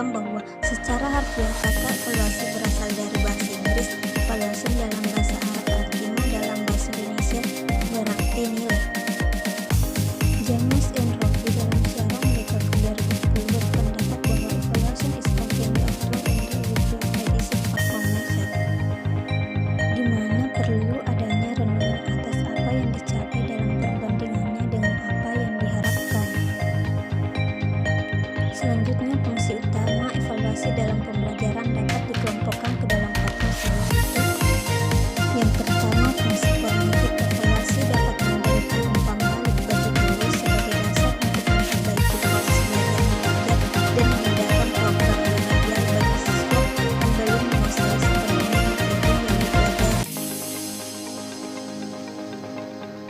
paham bahwa secara harfiah kata evaluasi berasal dari bahasa Inggris evaluation dalam bahasa Arab al-Qimah dalam bahasa Indonesia berarti nilai. James and Rocky dalam siaran mereka ke 2010 berpendapat bahwa evaluation is contained outward and reviewed edition of one method, di mana perlu adanya renungan atas apa yang dicapai dalam perbandingannya dengan apa yang diharapkan. Selanjutnya, fungsi utama evaluasi dalam pembelajaran dapat dikelompokkan ke dalam 4 fungsi, yaitu yang pertama, fungsi formatif. Evaluasi dapat memberikan umpan balik bagi guru sebagai dasar untuk memperbaiki proses belajar mengajar dan mengadakan program remedial bagi siswa yang belum menguasai sepenuhnya materi yang dipelajari.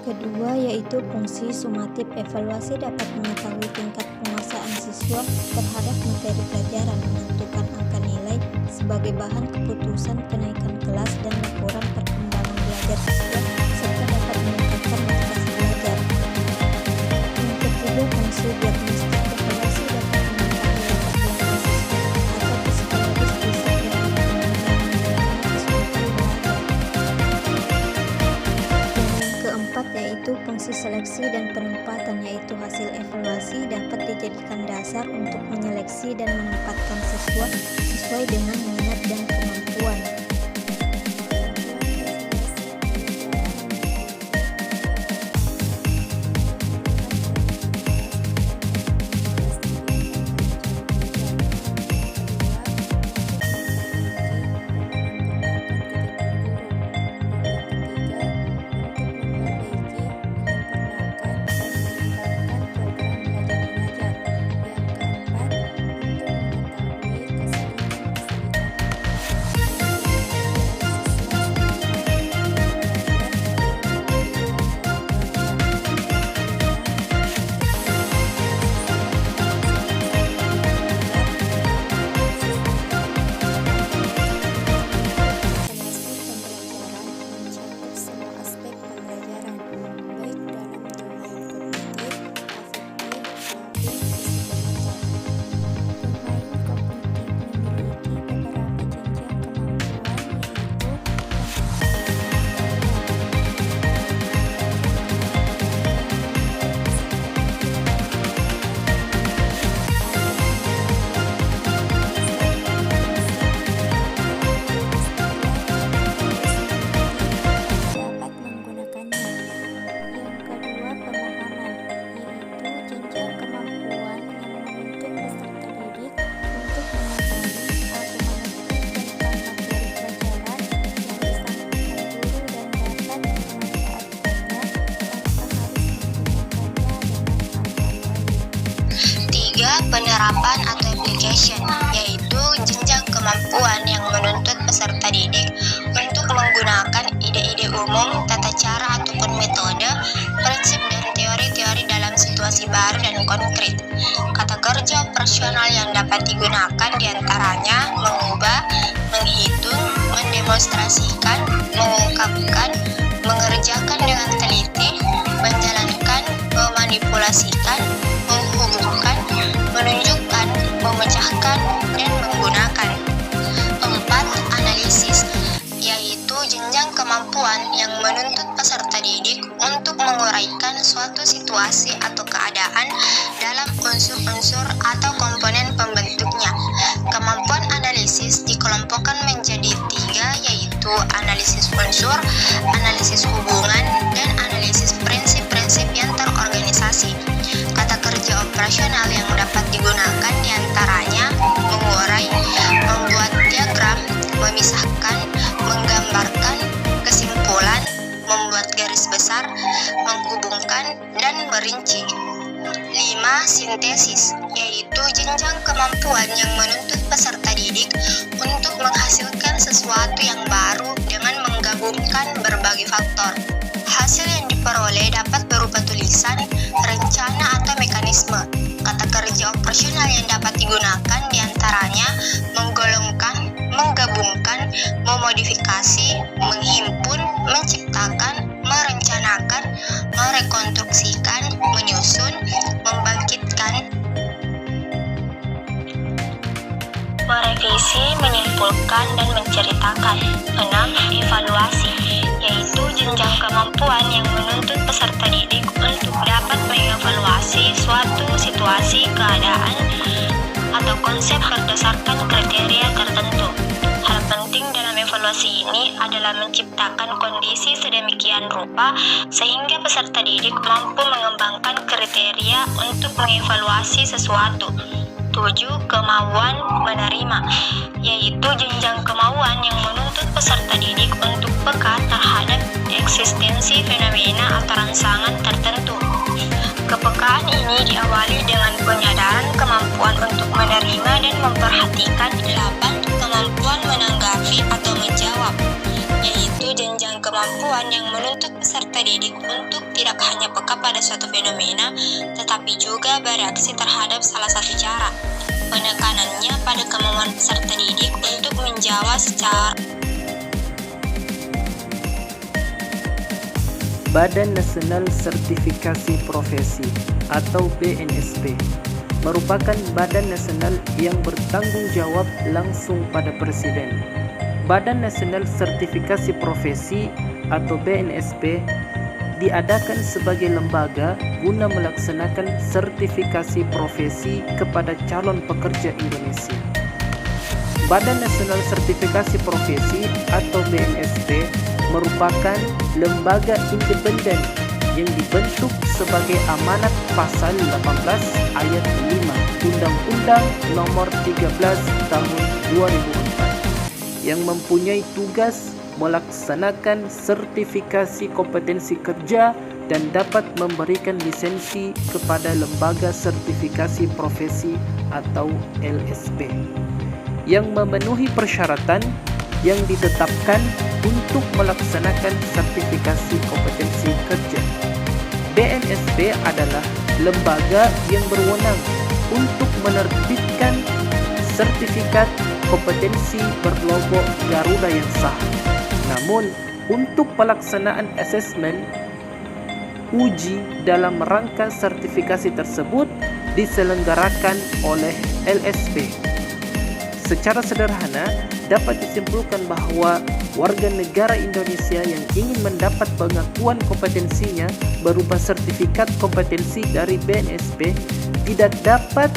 Kedua, yaitu fungsi sumatif. Evaluasi dapat mengetahui tingkat penguasaan siswa terhadap materi pelajaran, menentukan angka nilai sebagai bahan keputusan kenaikan kelas dan laporan perkembangan belajar siswa, serta dapat meningkatkan motivasi belajar. Yang ketiga, fungsi diagnostik. Evaluasi dapat mengetahui latar belakang siswa atau psikologis siswa dalam kesulitan belajar. Dan yang keempat, yaitu fungsi seleksi dan penempatan, yaitu hasil evaluasi dapat dijadikan dasar untuk menyeleksi dan menempatkan siswa sesuai dengan minat dan kemampuan. Penerapan atau application, yaitu jenjang kemampuan yang menuntut peserta didik untuk menggunakan ide-ide umum, tata cara ataupun metode, prinsip dan teori-teori dalam situasi baru dan konkret. Kata kerja operasional yang dapat digunakan diantaranya mengubah, menghitung, mendemonstrasikan, mengungkapkan, mengerjakan dengan teliti, menjalankan, memanipulasikan, menghubungkan, menunjukkan, memecahkan, dan menggunakan. 4. Analisis, yaitu jenjang kemampuan yang menuntut peserta didik untuk menguraikan suatu situasi atau keadaan dalam unsur-unsur atau komponen pembentuknya. Kemampuan analisis dikelompokkan menjadi 3, yaitu analisis unsur, analisis hubungan, dan analisis prinsip-prinsip yang terorganisasi. Kata kerja operasional yang dapat digunakan diantaranya mengurai, membuat diagram, memisahkan, menggambarkan, kesimpulan, membuat garis besar, menghubungkan, dan merinci. 5. Sintesis, yaitu jenjang kemampuan yang menuntut peserta didik untuk menghasilkan sesuatu yang baru dengan menggabungkan berbagai faktor. Hasil yang diperoleh dapat berupa tulisan, rencana, atau mekanisme. Kata kerja operasional yang dapat digunakan diantaranya menggolongkan, menggabungkan, memodifikasi, menghimpun, menciptakan, merencanakan, merekonstruksikan, menyusun, membangkitkan. merevisi, menyimpulkan, dan menceritakan. 6. Evaluasi, yaitu jenjang kemampuan yang menuntut peserta didik untuk dapat mengevaluasi suatu situasi, keadaan, atau konsep berdasarkan kriteria tertentu. Hal penting dalam evaluasi ini adalah menciptakan kondisi sedemikian rupa sehingga peserta didik mampu mengembangkan kriteria untuk mengevaluasi sesuatu. 7. Kemauan menerima, yaitu jenjang kemauan yang menuntut peserta didik untuk peka terhadap eksistensi fenomena atau rangsangan tertentu. Kepekaan ini diawali dengan penyadaran kemampuan untuk menerima dan memperhatikan. 8. Kemampuan menanggapi atau menjawab, yaitu jenjang kemampuan yang menuntut peserta didik untuk tidak hanya peka pada suatu fenomena, tetapi juga bereaksi terhadap salah satu cara. Penekanannya pada kemampuan peserta didik untuk menjawab secara Badan Nasional Sertifikasi Profesi atau BNSP merupakan badan nasional yang bertanggung jawab langsung pada Presiden. Badan Nasional Sertifikasi Profesi atau BNSP diadakan sebagai lembaga guna melaksanakan sertifikasi profesi kepada calon pekerja Indonesia. Badan Nasional Sertifikasi Profesi atau BNSP merupakan lembaga independen yang dibentuk sebagai amanat pasal 18 ayat 5 Undang-Undang Nomor 13 Tahun 2004 yang mempunyai tugas melaksanakan sertifikasi kompetensi kerja dan dapat memberikan lisensi kepada lembaga sertifikasi profesi atau LSP yang memenuhi persyaratan yang ditetapkan untuk melaksanakan sertifikasi kompetensi kerja. BNSP adalah lembaga yang berwenang untuk menerbitkan sertifikat kompetensi berlogo Garuda yang sah. Namun, untuk pelaksanaan asesmen uji dalam rangka sertifikasi tersebut diselenggarakan oleh LSP. Secara sederhana, dapat disimpulkan bahwa warga negara Indonesia yang ingin mendapat pengakuan kompetensinya berupa sertifikat kompetensi dari BNSP tidak dapat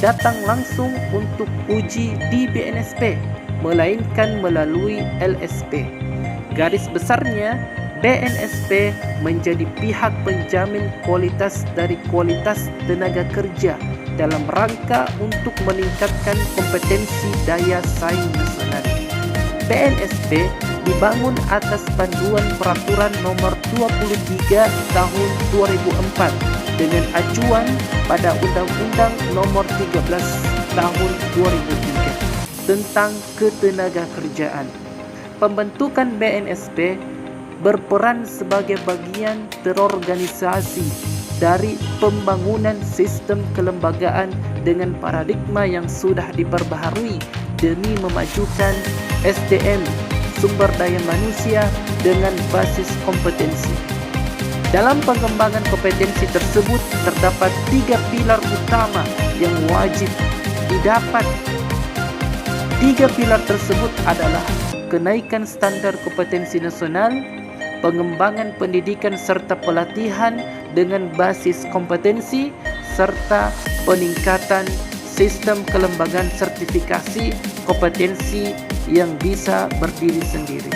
datang langsung untuk uji di BNSP, melainkan melalui LSP. Garis besarnya, BNSP menjadi pihak penjamin kualitas dari kualitas tenaga kerja dalam rangka untuk meningkatkan kompetensi daya saing nasional. BNSP dibangun atas panduan Peraturan Nomor 23 Tahun 2004 dengan acuan pada Undang-Undang Nomor 13 Tahun 2003 tentang ketenagakerjaan. Pembentukan BNSP berperan sebagai bagian terorganisasi dari pembangunan sistem kelembagaan dengan paradigma yang sudah diperbaharui demi memajukan SDM, sumber daya manusia dengan basis kompetensi. Dalam pengembangan kompetensi tersebut terdapat 3 pilar utama yang wajib didapat. 3 pilar tersebut adalah kenaikan standar kompetensi nasional, pengembangan pendidikan serta pelatihan dengan basis kompetensi, serta peningkatan sistem kelembagaan sertifikasi kompetensi yang bisa berdiri sendiri.